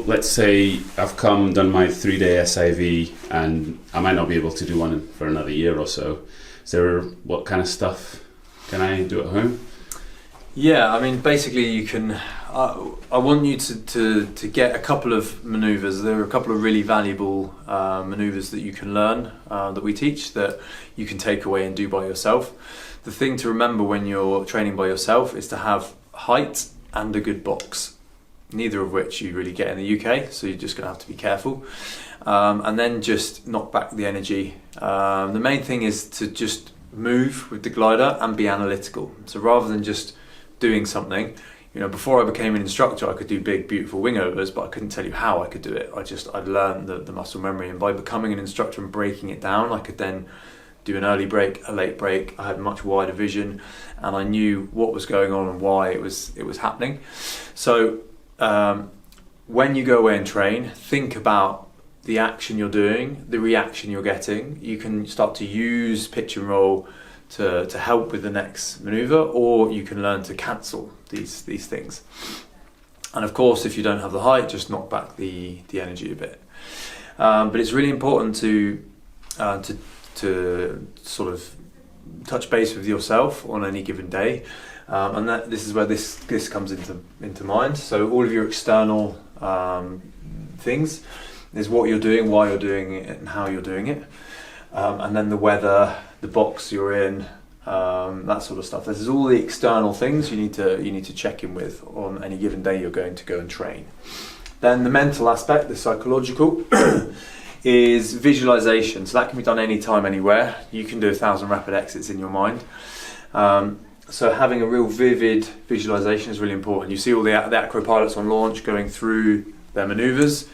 let's say I've done my 3-day SIV, and I might not be able to do one for another year or so. What kind of stuff can I do at home? Yeah, I mean, basically you can, I want you to get a couple of manoeuvres. There are a couple of really valuable manoeuvres that you can learn, that we teach, that you can take away and do by yourself. The thing to remember when you're training by yourself is to have height and a good box, neither of which you really get in the UK, so you're just going to have to be careful. And then just knock back the energy. The main thing is to just move with the glider and be analytical. So rather than just doing something, before I became an instructor, I could do big, beautiful wingovers, but I couldn't tell you how I could do it. I'd learned the muscle memory, and by becoming an instructor and breaking it down, I could then do an early break, a late break. I had much wider vision, and I knew what was going on and why it was happening. So when you go away and train, think about the action you're doing, the reaction you're getting. You can start to use pitch and roll to help with the next manoeuvre, or you can learn to cancel these things. And of course, if you don't have the height, just knock back the energy a bit. But it's really important to sort of touch base with yourself on any given day, and this is where this comes into mind. So all of your external things is what you're doing, why you're doing it, and how you're doing it, and then the weather, the box you're in, that sort of stuff. This is all the external things you need to check in with on any given day you're going to go and train. Then the mental aspect, the psychological, is visualization. So that can be done anytime, anywhere. You can do 1,000 rapid exits in your mind. So having a real vivid visualization is really important. You see all the acro pilots on launch going through their maneuvers.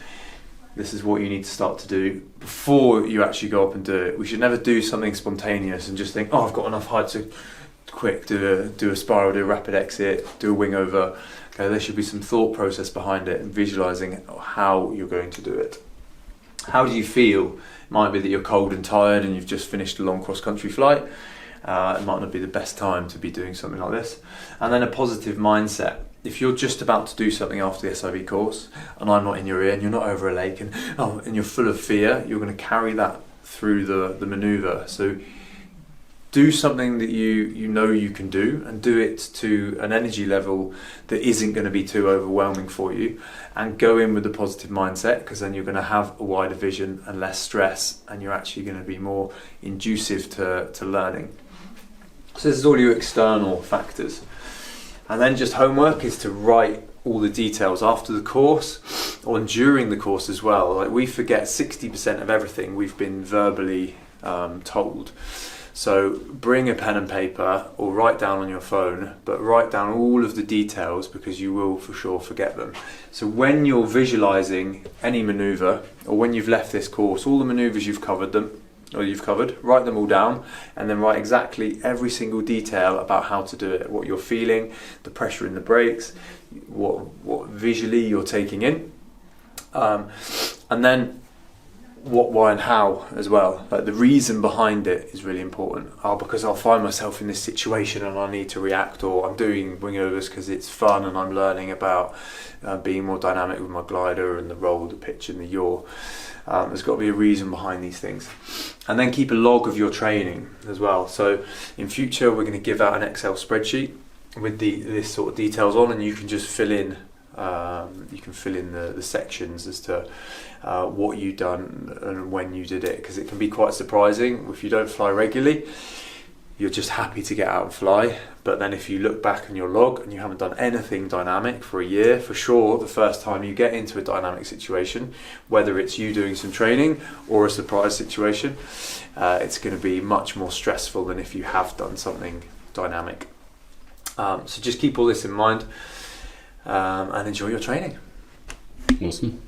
This is what you need to start to do before you actually go up and do it. We should never do something spontaneous and just think, oh, I've got enough height to quick do a spiral, do a rapid exit, do a wing over. Okay, there should be some thought process behind it and visualizing how you're going to do it. How do you feel? It might be that you're cold and tired and you've just finished a long cross-country flight. It might not be the best time to be doing something like this. And then a positive mindset. If you're just about to do something after the SIV course, and I'm not in your ear, and you're not over a lake, and you're full of fear, you're going to carry that through the manoeuvre. So do something that you know you can do, and do it to an energy level that isn't going to be too overwhelming for you, and go in with a positive mindset, because then you're going to have a wider vision and less stress, and you're actually going to be more inducive to learning. So this is all your external factors. And then just homework is to write all the details after the course or during the course as well. Like, we forget 60% of everything we've been verbally told. So bring a pen and paper or write down on your phone, but write down all of the details, because you will for sure forget them. So when you're visualizing any maneuver, or when you've left this course, all the maneuvers you've covered, write them all down, and then write exactly every single detail about how to do it, what you're feeling, the pressure in the brakes, what visually you're taking in, and then what, why and how as well. Like, the reason behind it is really important. Because I'll find myself in this situation and I need to react, or I'm doing wingovers because it's fun and I'm learning about being more dynamic with my glider and the roll, the pitch and the yaw. There's got to be a reason behind these things. And then keep a log of your training as well. So in future we're going to give out an Excel spreadsheet with this sort of details on, and you can just fill in the sections as to what you've done and when you did it, because it can be quite surprising. If you don't fly regularly, you're just happy to get out and fly, but then if you look back on your log and you haven't done anything dynamic for a year, for sure the first time you get into a dynamic situation, whether it's you doing some training or a surprise situation, it's going to be much more stressful than if you have done something dynamic. So just keep all this in mind, and enjoy your training. Awesome.